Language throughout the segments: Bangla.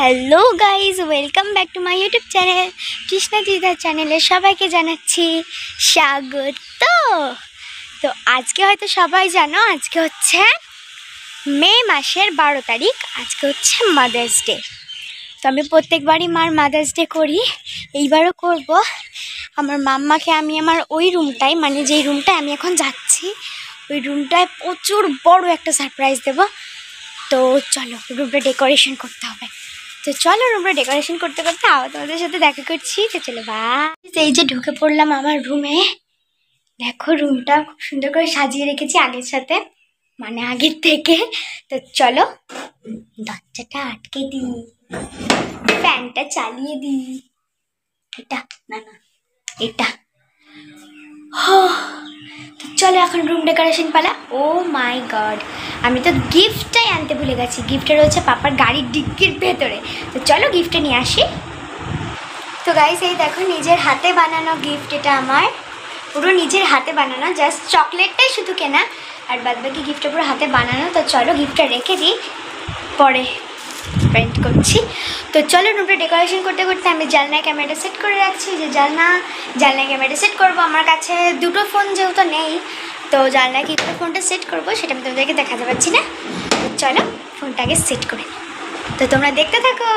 Hello guys, welcome back to my YouTube channel Krishna দিদার চ্যানেলে সবাইকে জানাচ্ছি স্বাগত। তো আজকে হয়তো সবাই জানো, আজকে হচ্ছে মে মাসের 12 তারিখ। আজকে হচ্ছে মাদার্স ডে। তো আমি প্রত্যেকবারই মার মাদার্স ডে করি, এইবারও করব। আমার মাম্মাকে আমি আমার ওই রুমটায়, মানে যেই রুমটায় আমি এখন যাচ্ছি, ওই রুমটায় প্রচুর বড় একটা সারপ্রাইজ দেবো। তো চলো, রুমটা ডেকোরেশন করতে হবে। তো চলো, রুমটা ডেকোরেশন করতে করতে আবার তোমাদের সাথে দেখা করছি। তো চলো, এই যে ঢুকে পড়লাম আমার রুমে। দেখো, রুমটা খুব সুন্দর করে সাজিয়ে রেখেছি আগের সাথে, মানে আগের থেকে। তো চলো, দরজাটা আটকে দিই, ফ্যানটা চালিয়ে দিই। এটা না না, এটা। তো চলো, এখন রুম ডেকোরেশন পালা। ও মাই গড, আমি তো গিফটটাই আনতে ভুলে গেছি। গিফটটা রয়েছে পাপার গাড়ির ডিক্কির ভেতরে। তো চলো, গিফটটা নিয়ে আসি। তো গাইস, এই দেখো, নিজের হাতে বানানো গিফট। এটা আমার পুরো নিজের হাতে বানানো, জাস্ট চকলেটটাই শুধু কেনা, আর বাদবাকি গিফটটা পুরো হাতে বানানো। তো চলো, গিফটটা রেখে দিই, পরে পেন্ট করছি। তো চলো, রুমটা ডেকোরেশন করতে করতে আমি জানলায় ক্যামেরাটা সেট করে রাখছি। যে জানলায় ক্যামেরাটা সেট করবো। আমার কাছে দুটো ফোন যেহেতু নেই, তো জানলায় কী করে ফোনটা সেট করবো সেটা আমি তোমাদেরকে দেখাতে পারছি না। চলো, ফোনটাকে সেট করে নিই। তো তোমরা দেখতে থাকো।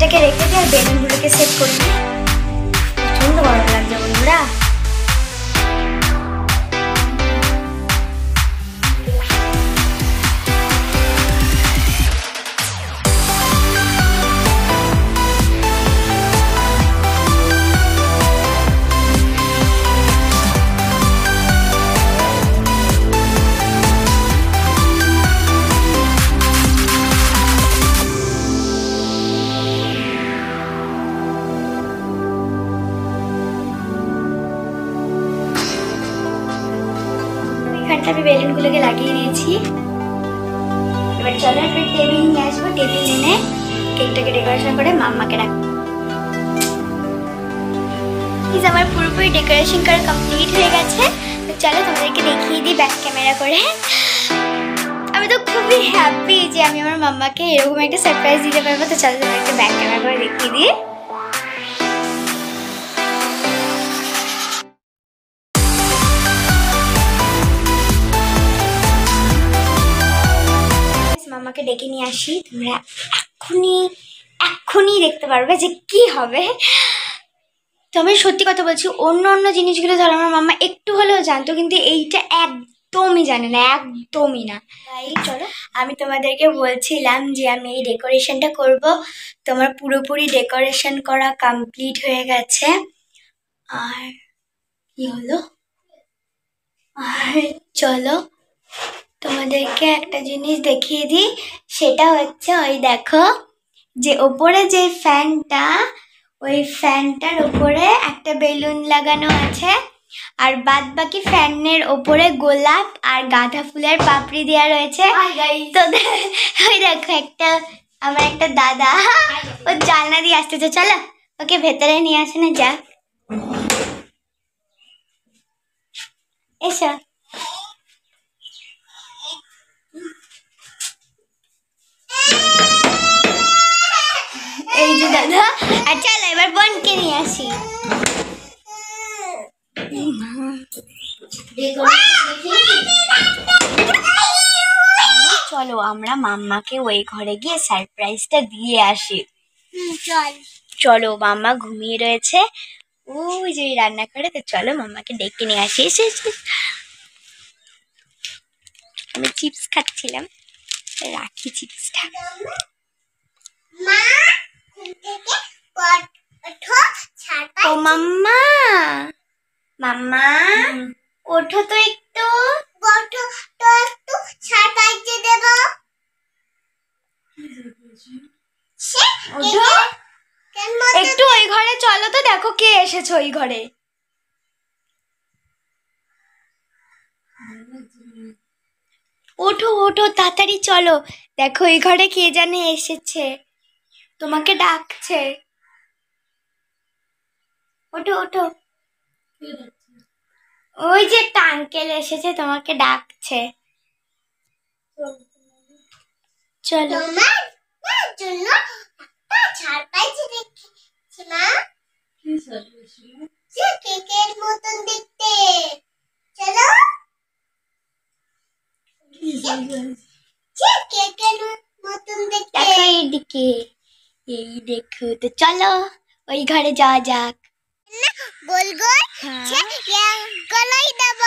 কেকটাকে রেখে দিয়ে বেলুনগুলোকে সেট করে দিই। প্রচন্ড গরম লাগছে বন্ধুরা। আমি বেলুনগুলোকে লাগিয়ে দিয়েছি। এবার চলো একটা টেবিল নিয়ে আসবো, টেবিল এনে কেকটাকে ডেকোরেশন করে মাম্মাকে রাখবো। আমার পুরোপুরি ডেকোরেশন করা কমপ্লিট হয়ে গেছে। তো চলো তোমাদেরকে দেখিয়ে দিই ব্যাক ক্যামেরা করে। আমি তো খুবই হ্যাপি যে আমি আমার মাম্মাকে এরকম একটা সারপ্রাইজ দিতে পারবো। তো চলো তোমাদেরকে ব্যাক ক্যামেরা করে দেখিয়ে দিই। মামাকে ডেকে নিয়ে আসি, তোমরা এক্ষুনি দেখতে পারবে যে কি হবে। তো আমি সত্যি কথা বলছি, অন্য অন্য জিনিসগুলো ধরো আমার মাম্মা একটু হলেও জানতো, কিন্তু এইটা একদমই জানে না, একদমই না। তাই চলো, আমি তোমাদেরকে বলছিলাম যে আমি এই ডেকোরেশনটা করব। তোমার পুরোপুরি ডেকোরেশন করা কমপ্লিট হয়ে গেছে। আর কি হলো, আর চলো তোমাদেরকে একটা জিনিস দেখিয়ে দিই। সেটা হচ্ছে ওই দেখো, যে ওপরে যে ফ্যানটা, ওই ফ্যানটার ওপরে একটা বেলুন লাগানো আছে। আর বাদ বাকি ফ্যানের ওপরে গোলাপ আর গাঁদা ফুলের পাপড়ি দেওয়া রয়েছে। তো ওই দেখো একটা আমার একটা দাদা ও জানলা দিয়ে আসতেছে। চলো ওকে ভেতরে নিয়ে আসে না যাক। এসো, এই যে দাদা। আর চলো এবার বোনকে নিয়ে আসি। চলো আমরা মাম্মাকে ওই ঘরে গিয়ে সারপ্রাইজটা দিয়ে আসি। চলো, মাম্মা ঘুমিয়ে রয়েছে ওই যে রান্না করে। তো চলো মাম্মাকে ডেকে নিয়ে আসি। আমি চিপস খাচ্ছিলাম, রাখি চিপসটা। ও মাম্মা, মাম্মা ওঠো তো একটু, সারপ্রাইজে দেব। ওঠো একটু, ওই ঘরে চলো তো, দেখো কে এসেছে ওই ঘরে। ওঠো ওঠো তাড়াতাড়ি চলো, দেখো এই ঘরে কে জানে এসেছে, তোমাকে ডাকছে। ওঠো ওঠো, ওই যে একটা আঙ্কেল এসেছে, তোমাকে ডাকছে। চলো, কেকের মতন দেখতে। চলো, কেকের মতন দেখতে। দেখো এইদিকে, এই দেখো। তো চলো ওই ঘরে যাওয়া যাক। গোল গোল গলাই দেব।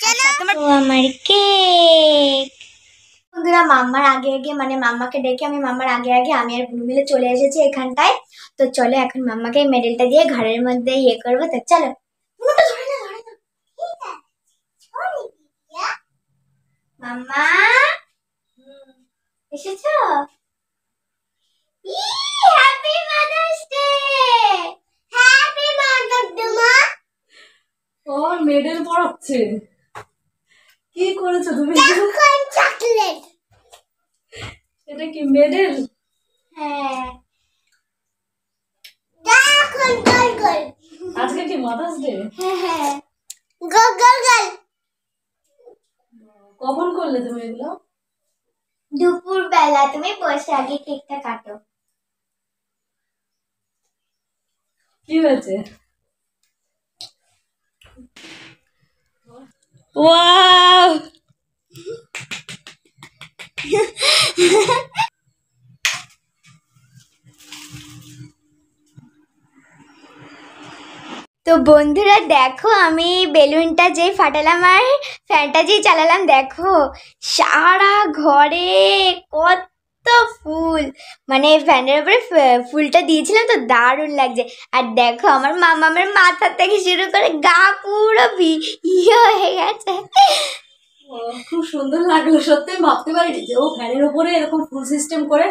চলো, তোমার আমার কেক। বন্ধুরা মাম্মার আগে আগে, মানে মাম্মাকে ডেকে আমি মাম্মার আগে আগে আমি আর বুনু মিলে চলে এসেছি এখানটায়। তো চলো এখন মাম্মাকে মেডেলটা দিয়ে ঘরের মধ্যে ইয়ে করবো। তো চলো, মাম্মা এসেছো? Happy mother's day. Happy mother's day মা। ওর মেডেল পড়াচ্ছে। কি করেছো তুমি? চকলেট। এটা কি মেডেল? হ্যাঁ, দেখুন গোল গোল। আজকে কি মাদার্স ডে? হ্যাঁ, গোল গোল গোল। কখন করলে তুমি এগুলো? দুপুর বেলা। তুমি বসে আগে কেকটা কাটো। কি হয়েছে? ওয়াও, বন্ধুরা দেখো, আমি বেলুনটা যেই ফাটালাম আর ফ্যানটা যেই চালালাম, দেখো সারা ঘরে কত ফুল। মানে ফ্যানের উপরে ফুলটা দিয়েছিলাম তো দারুণ লাগছে। আর দেখো আমার মামামের মাথা থেকে শুরু করে গা পুরো ইয়ে হয়ে গেছে। খুব সুন্দর লাগলো, সত্যি ভাবতে পারিনি যে ও ফ্যানের উপরে এরকম ফুল সিস্টেম করে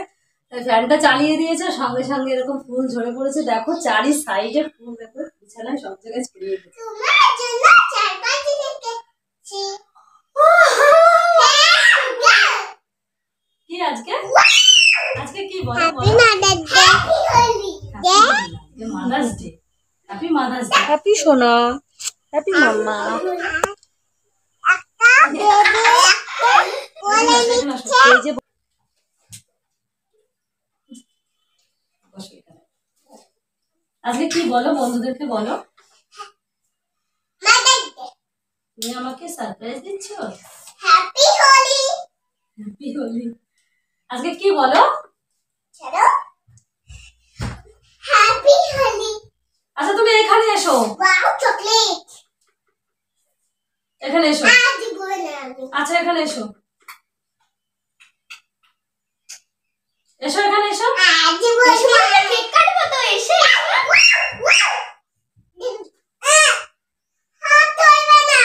ফ্যানটা চালিয়ে দিয়েছে, সঙ্গে সঙ্গে এরকম ফুল ঝরে পড়েছে। দেখো চারি সাইডে ফুল, দেখো বিছানায় সব জায়গায় ছড়িয়ে গেছে। কি আজকে আজকে কি বলো? Mother's day. Happy mother's day. Happy সোনা, হ্যাপি মাম্মা। আজকে কি বলো, বন্ধুদেরকে বলো। তুমি আমাকে সারপ্রাইজ দিচ্ছ। হ্যাপি হোলি। হ্যাপি হোলি। আজকে কি বলো? চলো হ্যাপি হোলি। আচ্ছা তুমি এখানে এসো। Wow chocolate. এখানে এসো। আজ বলে আমি। আচ্ছা এখানে এসো। এসো এখানে এসো। আজ বলে আমরা কেক কাটবো তো এসে। হাত ধরবে না।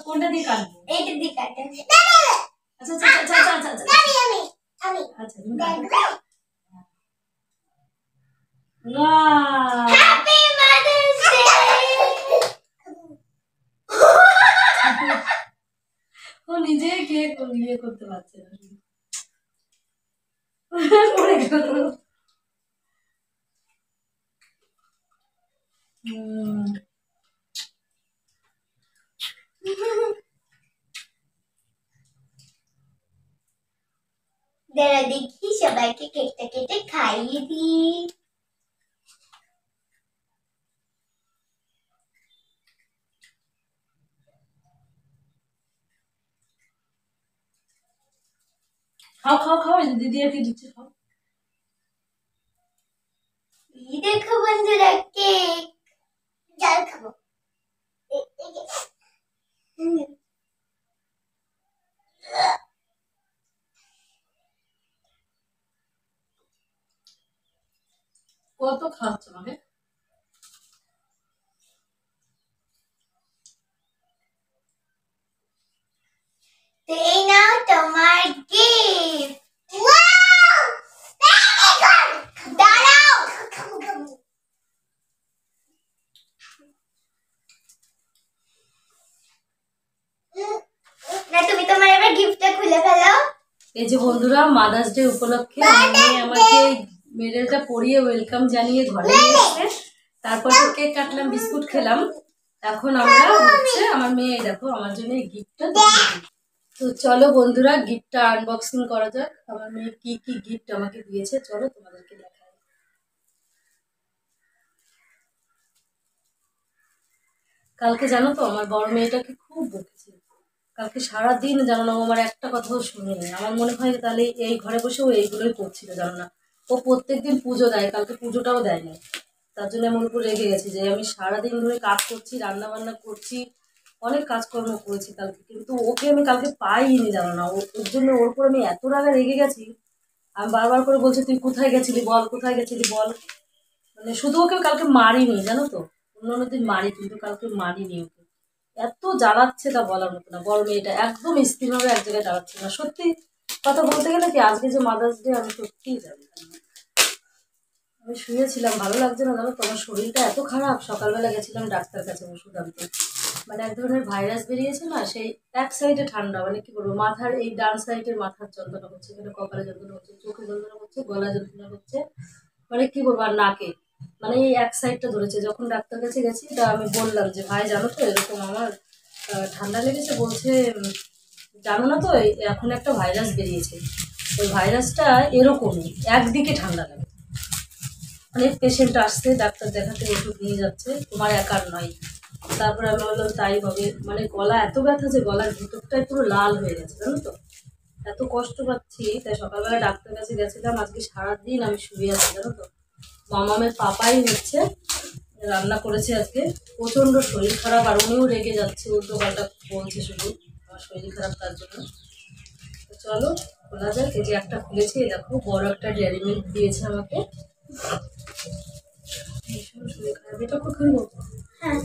কোনটা দিয়ে কাটবো? এইটা দিয়ে কাটে। আচ্ছা আচ্ছা আচ্ছা আচ্ছা আচ্ছা আমি আচ্ছা তুমি কাটো। Wow happy mother's day. ও নিজে কেক ইয়ে করতে পারছে না। পড়ে গেল। দাঁড়া দেখি সবাইকে কেকটা কেটে খাইয়ে দিই। খাও খাও খাও, দিদি আর কি দিচ্ছে, খাও। এই দেখো বন্ধুরা কেক। জল খাবো। কত খাচ্ছ মানে? এই নাও তোমার গিফট। Wow very good. দাঁড়াও। না তুমি তোমার এবার গিফটটা খুলে ফেলো। এই যে বন্ধুরা, মাদার্স ডে উপলক্ষে আমার মেয়ে আমাকে মেডেলটা পরিয়ে ওয়েলকাম জানিয়ে ঘরে নিয়ে এসেছে। তারপর তো কেক কাটলাম, বিস্কুট খেলাম। এখন আমরা হচ্ছে আমার মেয়ে দেখো আমার জন্য এই গিফটটা দিয়েছে। তো চলো বন্ধুরা গিফটটা আনবক্সিং করা যাক। আমার মেয়ে কি কি গিফট আমাকে দিয়েছে চলো তোমাদেরকে দেখাই। কালকে জানো তো আমার বড় মেয়েটাকে খুব বকেছি। কালকে সারাদিন জানো না, ও আমার একটা কথাও শুনিনি। আমার মনে হয় তাহলে এই ঘরে বসে ও এইগুলোই করছিল জানো না। ও প্রত্যেকদিন পুজো দেয়, কালকে পুজোটাও দেয়নি। তার জন্য আমার উপর রেগে গেছে যে আমি সারাদিন ধরে কাজ করছি, রান্না বান্না করছি, অনেক কাজকর্ম করেছি কালকে, কিন্তু ওকে আমি কালকে পাইনি জানো না। ওর জন্য ওর উপর আমি এত রাগে রেগে গেছি। আমি বারবার করে বলছি তুই কোথায় গেছিলি বল, কোথায় গেছিলি বল। মানে শুধু ওকে কালকে মারিনি জানো তো, অন্য দিন মারি কিন্তু কালকে মারিনি ওকে। এত জ্বালাচ্ছে তা বলার মতো না। বড় মেয়েটা একদম স্থিরভাবে এক জায়গায় দাঁড়াচ্ছে না। সত্যি কথা বলতে গেলে কি আজকে যে মাদার্স ডে আমি সত্যিই জানতাম না। আমি শুয়েছিলাম, ভালো লাগছে না জানো, তোমার শরীরটা এত খারাপ। সকালবেলা গেছিলাম ডাক্তার কাছে ওষুধ আনতে। মানে এক ধরনের ভাইরাস বেরিয়েছে না, সেই এক সাইডে ঠান্ডা, মানে কি বলবো, মাথার এই ডান সাইডের মাথার যন্ত্রণা করছে, এখানে কপালে যন্ত্রণা করছে, চোখে যন্ত্রণা করছে, গলা যন্ত্রণা করছে, মানে কি বলবো, আর নাকে, মানে এই এক সাইডটা ধরেছে। যখন ডাক্তার কাছে গেছি তা আমি বললাম যে ভাই জানো তো এরকম আমার ঠান্ডা লেগেছে। বলছে জানো না তো এখন একটা ভাইরাস বেরিয়েছে, ওই ভাইরাসটা এরকমই একদিকে ঠান্ডা লাগে। অনেক পেশেন্ট আসছে ডাক্তার দেখাতে, ওষুধ নিয়ে যাচ্ছে, তোমার একার নয়। তারপরে আমি বললাম তাই হবে। মানে গলা এত ব্যথা যে গলার ভিতরটাই পুরো লাল হয়ে গেছে জানো তো, এত কষ্ট পাচ্ছি। তাই সকালবেলা ডাক্তার কাছে গেছিলাম। আজকে সারাদিন আমি শুয়ে আছি জানো তো, মামামের পাপাই হচ্ছে রান্না করেছে আজকে। প্রচণ্ড শরীর খারাপ, আর উনিও রেগে যাচ্ছে, উল্টো পাল্টা বলছে শুধু আমার শরীর খারাপ তার জন্য। তো চলো খোলা যাক। এই যে একটা খুলেছি, এই দেখো বড় একটা ডেয়ারি মিল্ক দিয়েছে আমাকে। ভীষণ শরীর খারাপ, এটা কোথায় বলবো? হ্যাঁ,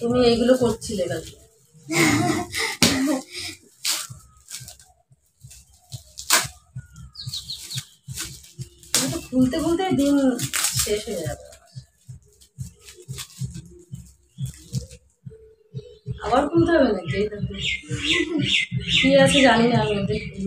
তুমি এইগুলো করছিলে কালকে? তুমি তো খুলতে খুলতে দিন শেষ হয়ে যাবে। আবার খুলতে হবে নাকি? এই দেখো কি আছে জানি না, আমি দেখি।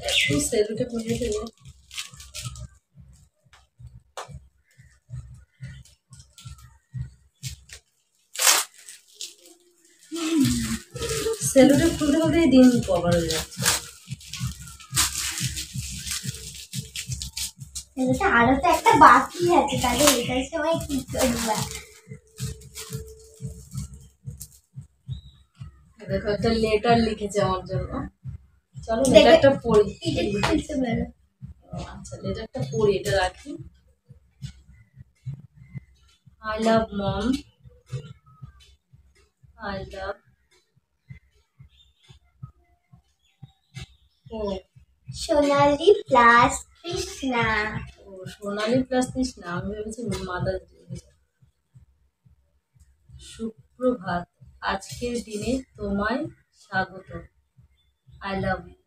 একটু সেলুটে খুলে দেবে। সেলুটে খুলতে খুলতে এই দিন কভার হয়ে যাচ্ছে। এটা আরো তো একটা বাকি আছে, তাহলে এটার সময় কি করবা? দেখো একটা লেটার লিখেছে আমার জন্য, চলো লেটারটা পড়ি। আচ্ছা লেটারটা পড়ি, এটা রাখি। I love mom, I love ও সোনালি প্লাস কৃষ্ণা। ও সোনালি প্লাস তৃষ্ণা, আমি ভেবেছি মাদার ডে। সুপ্রভাত, আজকের দিনে তোমায় স্বাগত, আই লাভ ইউ।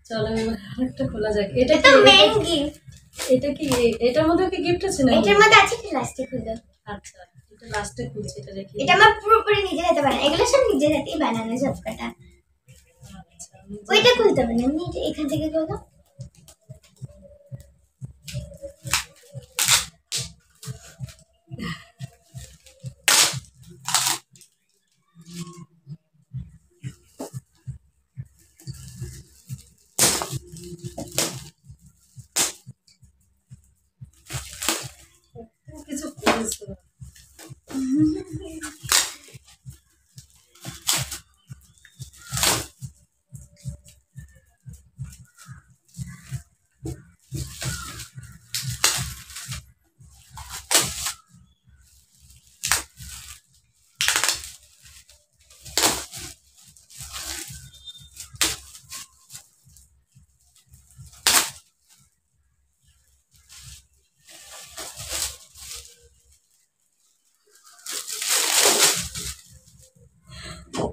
চলো এবার একটা খোলা যাক। এটা তো কি? Men gift. এটা কি? এটার মধ্যে কি গিফট আছে না? এটার মধ্যে আছে কি লাস্টে খুলো। আচ্ছা এটা লাস্টে খুলছি, এটা রেখে এটা আমার পুরোপুরি নিজের হাতে বানানো, এগুলো সব নিজের হাতেই বানানো সবকটা। আচ্ছা ওইটা খুলতে হবে না, এমনি এখান থেকে খোলো। কিছু করেছো?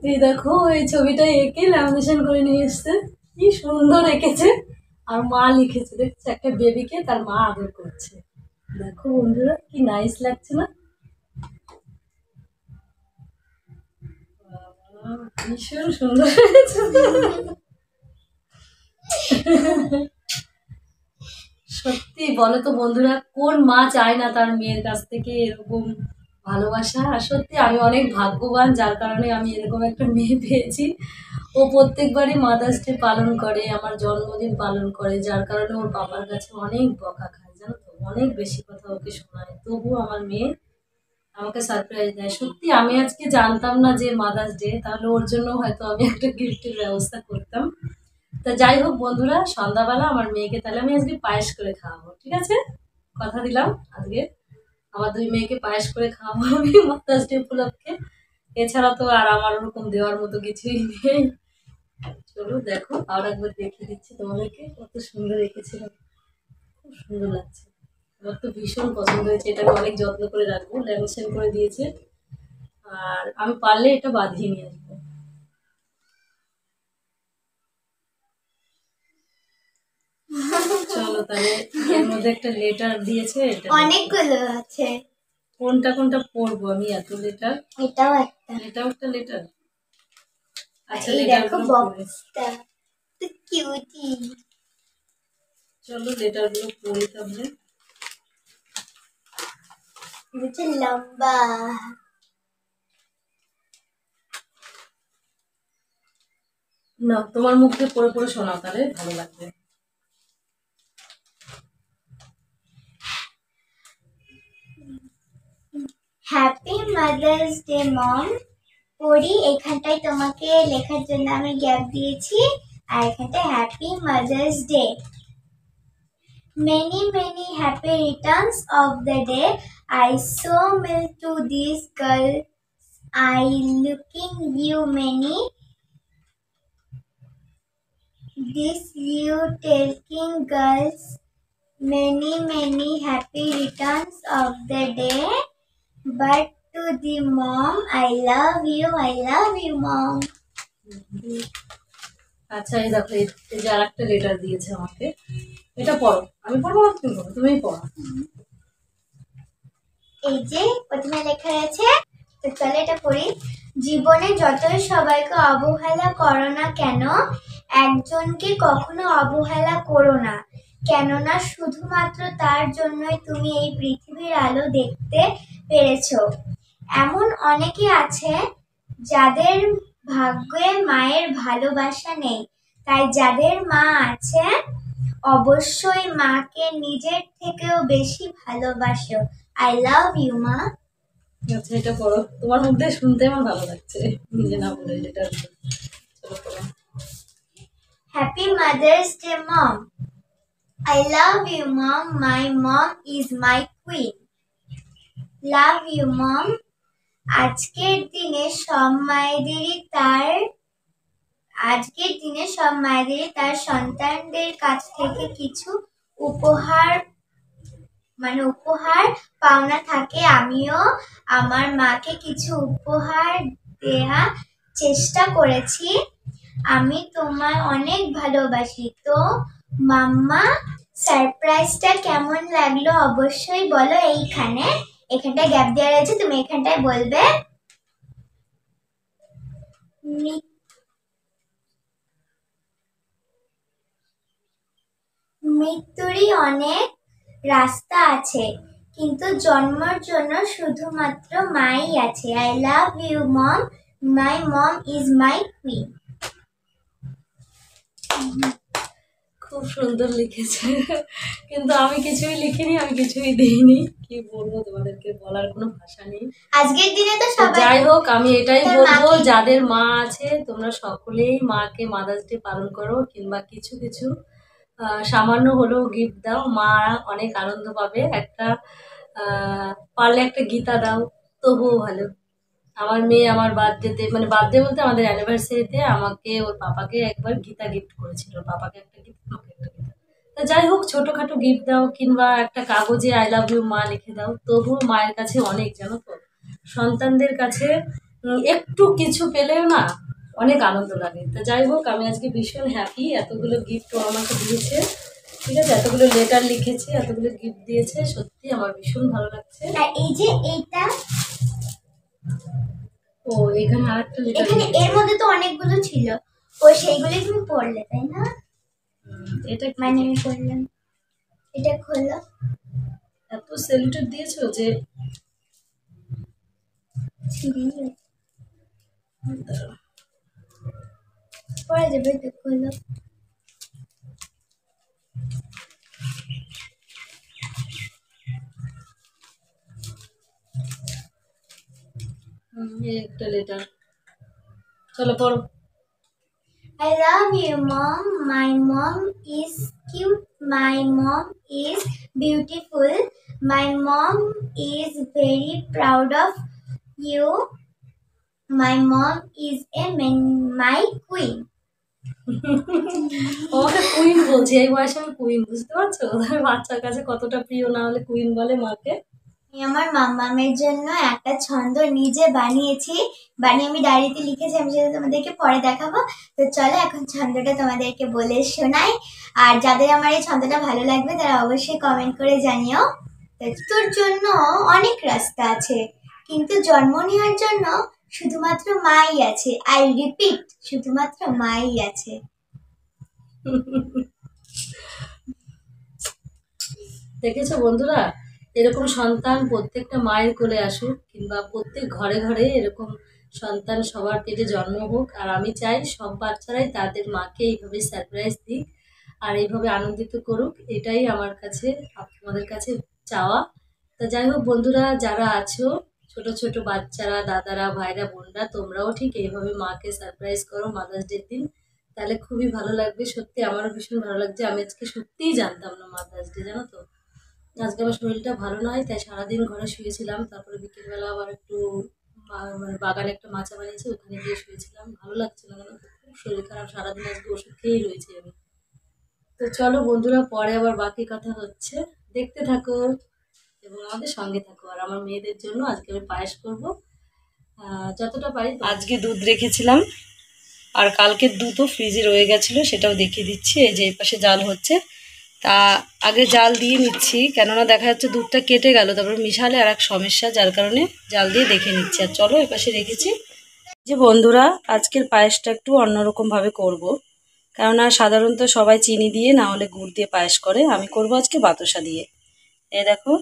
এই দেখো এই ছবিটা এঁকে ল্যামিনেশন করে নিয়ে এসছে, কি সুন্দর এঁকেছে। আর মা লিখেছে, দেখছে একটা বেবিকে তার মা আদর করছে। দেখো বন্ধুরা কি নাইস লাগছে না? ভীষণ সুন্দর হয়েছে। সত্যি বলো তো বন্ধুরা, কোন মা চায় না তার মেয়ের কাছ থেকে এরকম ভালোবাসা? আর সত্যি আমি অনেক ভাগ্যবান, যার কারণে আমি এরকম একটা মেয়ে পেয়েছি। ও প্রত্যেকবারই মাদার্স ডে পালন করে, আমার জন্মদিন পালন করে, যার কারণে ওর বাবার কাছে অনেক বকা খায়, জানো তো, অনেক বেশি কথা ওকে শোনায়, তবুও আমার মেয়ে আমাকে সারপ্রাইজ দেয়। সত্যি আমি আজকে জানতাম না যে মাদার্স ডে, তাহলে ওর জন্য হয়তো আমি একটা গিফটের ব্যবস্থা করতাম। তা যাই হোক বন্ধুরা, সন্ধ্যাবেলা আমার মেয়েকে তাহলে আমি আজকে পায়েস করে খাওয়াবো, ঠিক আছে? কথা দিলাম আজকে আমার দুই মেয়েকে পায়েস করে খাওয়াবো আমি মাদার্স ডে উপলক্ষে। এছাড়া তো আর আমার ওরকম দেওয়ার মতো কিছুই নেই। চলো দেখো আর একবার দেখিয়ে দিচ্ছি তোমাদেরকে, কত সুন্দর রেখেছিলাম, খুব সুন্দর লাগছে। আমার তো ভীষণ পছন্দ হয়েছে, এটা আমি অনেক যত্ন করে রাখবো, ল্যামিনেশন করে দিয়েছে। আর আমি পারলে এটা বাঁধিয়ে নিয়ে আসবো। চলো তাহলে, এর মধ্যে একটা লেটার দিয়েছে, এটা অনেকগুলো আছে। কোনটা কোনটা পড়বো আমি, এত লেটার? এটাও একটা। এটাও একটা লেটার। আচ্ছা এই লেটার দেখো গুলো পড়ি। বক্সটা, তো কিউটি। চলো লেটার গুলো পড়ি তাহলে। হচ্ছে লম্বা। না, তোমার মুখ দিয়ে পড়ে পড়ে শোনাও, তাহলে ভালো লাগবে। হ্যাপি মাদার্স ডে মম। পড়ি, এখানটায় তোমাকে লেখার জন্য আমি গ্যাপ দিয়েছি, আর এখানটায় happy mother's day. Many, many happy returns of the day. I so mill to this girl. I looking you many. This you taking girls. Many, many happy returns of the day. But to the mom, I love you, mom. আচ্ছা, এই দেখো, এই যে আর একটা লেটার দিয়েছে আমাকে, এটা পড়ো। আমি পড়বো না, তুমি পড়ো, তুমিই পড়ো। এই যে প্রথমে লেখা আছে, তো চলে এটা পড়ি। জীবনে যতই সবাইকে অবহেলা করো না কেন, একজনকে কখনো অবহেলা করো না, কেননা শুধুমাত্র তার জন্যই তুমি এই পৃথিবীর আলো দেখতে পেরেছো। এমন অনেকে আছে যাদের ভাগ্যে মায়ের ভালোবাসা নেই, তাই যাদের মা আছে অবশ্যই মাকে নিজের থেকেও বেশি ভালোবাসো। আই লাভ ইউ মা। আচ্ছা, এটা পড়ো, তোমার মুখ দিয়ে শুনতে আমার ভালো লাগছে, নিজে না বলে লেটার। চলো পড়ো। Happy mother's day mom. I love you mom, my mom is my queen. Love you mom. আজকের দিনে সব মায়েদেরই তার সন্তানদের কাছ থেকে কিছু উপহার পাওনা থাকে। আমিও আমার মাকে কিছু উপহার দেওয়ার চেষ্টা করেছি। আমি তোমায় অনেক ভালোবাসি। তো মাম্মা, সারপ্রাইজটা কেমন লাগলো অবশ্যই বলো। এখানটায় গ্যাপ দেওয়া রয়েছে, তুমি এখানটায় বলবে। মৃত্যুরই অনেক রাস্তা আছে, কিন্তু জন্মের জন্য শুধুমাত্র মাই আছে। I love you mom, my mom is my queen. খুব সুন্দর লিখেছে, কিন্তু আমি কিছুই লিখিনি, আমি কিছুই দিইনি। কি বলবো, তোমাদেরকে বলার কোনো ভাষা নেই। আজকের দিনে তো তো সবাই, যাই হোক, আমি এটাই তোর বলবো, মাকে- যাদের মা আছে তোমরা সকলেই মাকে মাদার্স ডে পালন করো, কিংবা কিছু কিছু সামান্য হলেও গিফট দাও। মা অনেক আনন্দ পাবে। একটা পারলে একটা গীতা দাও, তবুও ভালো। আমার মেয়ে আমার বার্থডেতে, মানে বার্থডে বলতে আমাদের অ্যানিভার্সারিতে, আমাকে ওর পাপাকে একবার গীতা গিফট করেছিল। ওর পাপাকে একটা গীতা, আমাকে একটা গীতা। তা যাই হোক, ছোটোখাটো গিফট দাও, কিংবা একটা কাগজে আই লাভ ইউ মা লিখে দাও, তবুও মায়ের কাছে অনেক, জানো তো। সন্তানদের কাছে একটু কিছু পেলেও না অনেক আনন্দ লাগে। তা যাই হোক, আমি আজকে ভীষণ হ্যাপি। এতগুলো গিফট ও আমাকে দিয়েছে, ঠিক আছে, এতগুলো লেটার লিখেছে, এতগুলো গিফট দিয়েছে, সত্যি আমার ভীষণ ভালো লাগছে। আর এই যে এইটা, ও এখানে আরেকটা লেটার, এখানে এর মধ্যে তো অনেকগুলো ছিল, সেইগুলো তুমি পড়লে, তাই না? এটা মানে আমি পড়লাম। এটা খোলো। এত সেলুটেড দিয়েছো যে পড়া যাবে তো, খোলো। এই একটা লেটার, চলো পড়ো। I love you, mom. My mom is cute. My mom is beautiful. My mom is very proud of you. My mom is my queen. আমাকে কুইন বলছি, এই বয়সে আমি কুইন, বুঝতে পারছো? বাচ্চার কাছে কতটা প্রিয় না হলে কুইন বলে মাকে। আমি আমার মাম্মামের জন্য একটা ছন্দ নিজে বানিয়ে আমি ডায়েরিতে লিখেছি, আমি সেটা তোমাদেরকে পরে দেখাবো। তো চলো এখন ছন্দটা তোমাদেরকে বলে শোনাই। আর যাদের আমার এই ছন্দটা ভালো লাগবে তারা অবশ্যই কমেন্ট করে জানিও। তোর জন্য অনেক রাস্তা আছে, কিন্তু জন্ম নেওয়ার জন্য শুধুমাত্র মাই আছে। আই রিপিট, শুধুমাত্র মাই আছে। দেখেছো বন্ধুরা, এরকম সন্তান প্রত্যেকটা মায়ের কোলে আসুক, কিংবা প্রত্যেক ঘরে ঘরে এরকম সন্তান সবার পেটে জন্ম হোক, আর আমি চাই সব বাচ্চারাই তাদের মাকে এইভাবে সারপ্রাইজ দিক আর এইভাবে আনন্দিত করুক। এটাই আমার কাছে আপনাদের কাছে চাওয়া। তা যাই হোক বন্ধুরা, যারা আছো ছোট ছোট বাচ্চারা, দাদারা, ভাইরা, বোনরা, তোমরাও ঠিক এইভাবে মাকে সারপ্রাইজ করো মাদার্স ডের দিন, তাহলে খুবই ভালো লাগবে। সত্যি আমারও ভীষণ ভালো লাগছে। আমি আজকে সত্যিই জানতাম না মাদার্স ডে, জানো তো। আজকে আমার শরীরটা ভালো নয়, তাই সারাদিন ঘরে শুয়েছিলাম। তারপরে বিকেলবেলা আবার একটু মানে বাগানে একটা মাচা বানিয়েছে, ওখানে গিয়ে শুয়েছিলাম। ভালো লাগছে না, জানো তো, খুব শরীর খারাপ। সারাদিন আজকে ওষুধ খেয়েই রয়েছি আমি। তো চলো বন্ধুরা, পরে আবার বাকি কথা হচ্ছে, দেখতে থাকো এবং আমাদের সঙ্গে থাকো। আর আমার মেয়েদের জন্য আজকে আমি পায়েস করবো, যতটা পারি। আজকে দুধ রেখেছিলাম, আর কালকের দুধও ফ্রিজে রয়ে গেছিলো, সেটাও দেখিয়ে দিচ্ছি। এই যে এই পাশে জাল হচ্ছে, তা আগে জাল দিয়ে নিচ্ছি, কেননা দেখা যাচ্ছে দুধটা কেটে গেল, তারপরে মিশালে আর এক সমস্যা, যার কারণে জাল দিয়ে দেখে নিচ্ছি। আর চলো এই পাশে রেখেছি। যে বন্ধুরা, আজকের পায়েসটা একটু অন্যরকমভাবে করব, কেননা সাধারণত সবাই চিনি দিয়ে না হলে গুড় দিয়ে পায়েস করে, আমি করব আজকে বাতাসা দিয়ে। এই দেখো,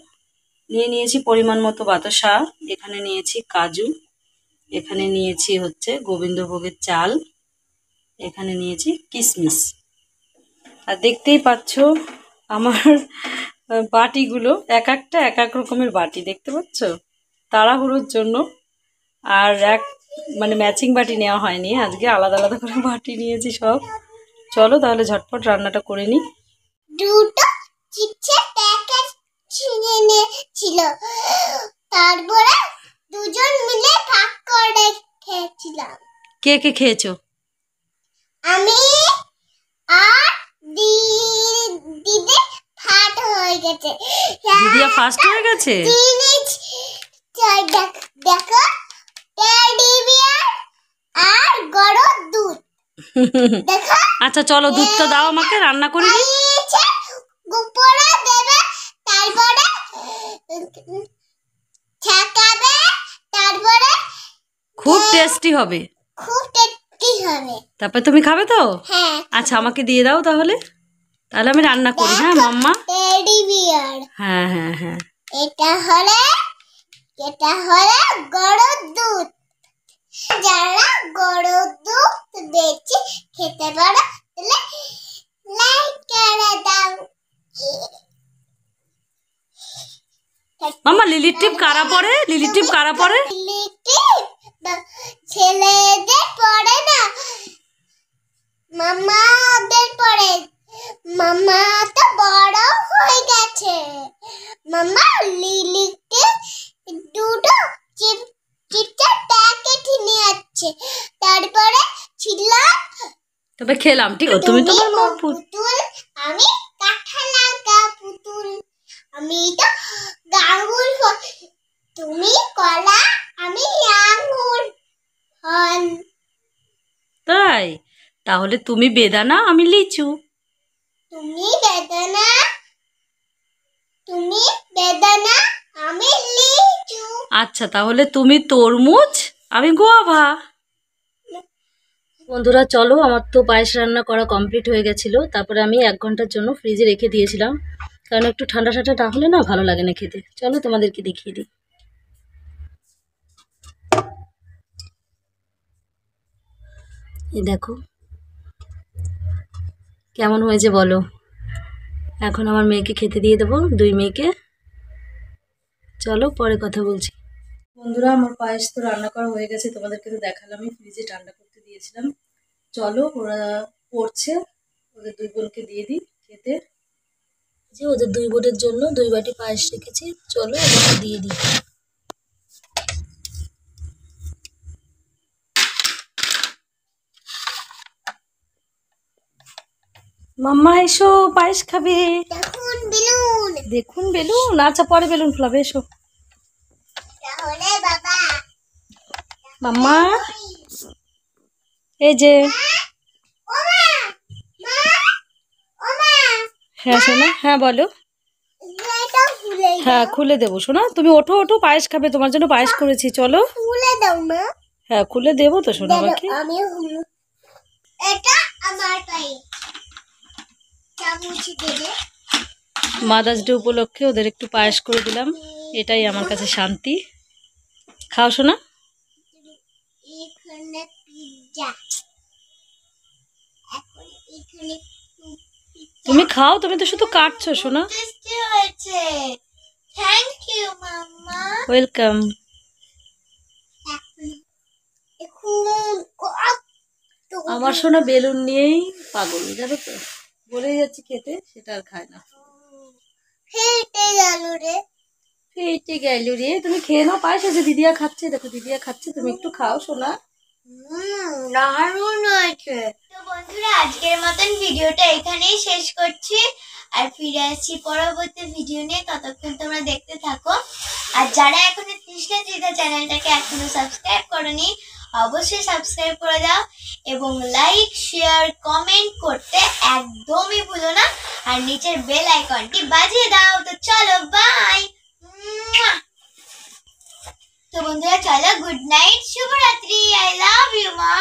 নিয়ে নিয়েছি পরিমাণ মতো বাতাসা, এখানে নিয়েছি কাজু, এখানে নিয়েছি হচ্ছে গোবিন্দভোগের চাল, এখানে নিয়েছি কিশমিশ। আর দেখতেই পাচ্ছ আমার বাটিগুলো এক একটা এক এক রকমের বাটি, দেখতে পাচ্ছ, তাড়াহুড়োর জন্য। আর মানে ম্যাচিং বাটি নেওয়া হয়নি, আজকে আলাদা আলাদা করে বাটি নিয়েছি সব। চলো তাহলে ঝটপট রান্নাটা করে নিই। দুটো চিপসের প্যাকেট ছিঁড়ে নিয়েছিল, তারপরে দুজন মিলে ভাগ করে খেয়েছিলাম। কে কে খেয়েছো? আমি আর দিদি ফাট হয়ে গেছে। দিদিয়া ফার্স্ট হয়ে গেছে। দেখো, টেডি বিয়ার আর গরুর দুধ দেখো। আচ্ছা চলো, দুধটা দাও আমাকে, রান্না করে নিই। উপরে দেবে, তারপরে ছাকাবে, তারপরে খুব টেস্টি হবে, খুব টেস্টি হবে। তারপর তুমি খাবে তো? হ্যাঁ। আচ্ছা আমাকে দিয়ে দাও তাহলে, তাহলে আমি রান্না করি। হ্যাঁ মাম্মা। Teddy bear. হ্যাঁ হ্যাঁ হ্যাঁ। এটা হলে গরুর দুধ। যারা গরুর দুধ বেশি খেতে পারো তাহলে লাইক করে দাও। মাম্মা, লিলি টিপ কারা পড়ে? লিলি টিপ কারা পড়ে? লিলি টিপ ছেলেদের পড়ে না, মামাদের পড়ে। মামা তো বড় হয়ে গেছে। মামা লিলি টিপ দুটো চিপসের প্যাকেট নিয়ে আসছে, তারপরে ছিলাম, তবে খেলাম। ঠিক আছে, তুমি তোমার মা পুতুল, আমি কাঁঠা লাগা পুতুল, আমি তো গাঙ্গুল, তুমি কলা, আমি আঙ্গুর ফল। তাই? তাহলে তুমি বেদানা, আমি লিচু। তুমি বেদানা, আমি লিচু। আচ্ছা তাহলে তুমি তরমুজ, আমি গোয়াভা। বন্ধুরা চলো, আমার তো পায়েস রান্না করা কমপ্লিট হয়ে গেছিলো। তারপরে আমি 1 ঘন্টার জন্য ফ্রিজে রেখে দিয়েছিলাম, কারণ একটু ঠান্ডা ঠান্ডা না হলে না ভালো লাগে না খেতে। চলো তোমাদেরকে দেখিয়ে দিই। এই দেখো কেমন হয়েছে বলো। এখন আমার মেয়েকে খেতে দিয়ে দেবো, 2 মেয়েকে। চলো পরে কথা বলছি। বন্ধুরা আমার পায়েস তো রান্না করা হয়ে গেছে, তোমাদেরকে তো দেখালাম, আমি ফ্রিজে ঠান্ডা করতে দিয়েছিলাম। চলো ওরা পড়ছে, ওদের 2 বোনকে দিয়ে দিই খেতে। যে ওদের 2 বোনের জন্য 2 বাটি পায়েস রেখেছি, চলো ওদেরকে দিয়ে দিই। মাম্মা এসো, পায়েস খাবে। দেখুন বেলুন, দেখুন বেলুন, আচ্ছা পরে বেলুন ফোলাবে, এসো। তাহলে বাবা মাম্মা এই যে। ওমা, মা, ওমা, হ্যাঁ শোনা, হ্যাঁ বলো। এটা খুলে হ্যাঁ খুলে দেবো শোনা, তুমি ওঠো ওঠো, পায়েস খাবে, তোমার জন্য পায়েস করেছি, চলো। খুলে দাও মা। হ্যাঁ খুলে দেবো তো শোনা বাকি। আমি এটা আমার পায়ে চামচ দেবে। মাদার্স ডে উপলক্ষে ওদের একটু পায়েস করে দিলাম, এটাই আমার কাছে শান্তি। খাও শোনা। এখন এখানে তুমি খাও, তুমি তো শুধু কাটছো সোনা। টেস্টি হয়েছে। Thank you mamma. ওয়েলকাম। আমার সোনা বেলুন নিয়েই পাগল, জানো তো, বলেই যাচ্ছি খেতে, সেটা আর খায় না। ফেটে গেল রে। তুমি খেয়ে নাও পায়েস, আছে দিদিয়া খাচ্ছে, দেখো দিদিয়া খাচ্ছে, তুমি একটু খাও সোনা। দারুণ হয়েছে। তো বন্ধুরা, আজকের মতন ভিডিওটা এখানেই শেষ করছি, আর ফিরে আসছি পরবর্তী ভিডিও নিয়ে। ততক্ষণ তোমরা দেখতে থাকো, আর যারা এখনো তৃষ্ণা চিতা চ্যানেলটাকে এখনো সাবস্ক্রাইব করোনি, অবশ্যই সাবস্ক্রাইব করে দাও, এবং লাইক শেয়ার কমেন্ট করতে একদমই ভুলো না, আর নিচের বেল আইকনটি বাজিয়ে দাও। তো চলো, বাই। তো বন্ধুরা চলো, গুড নাইট, শুভরাত্রি। আই লাভ ইউ মা।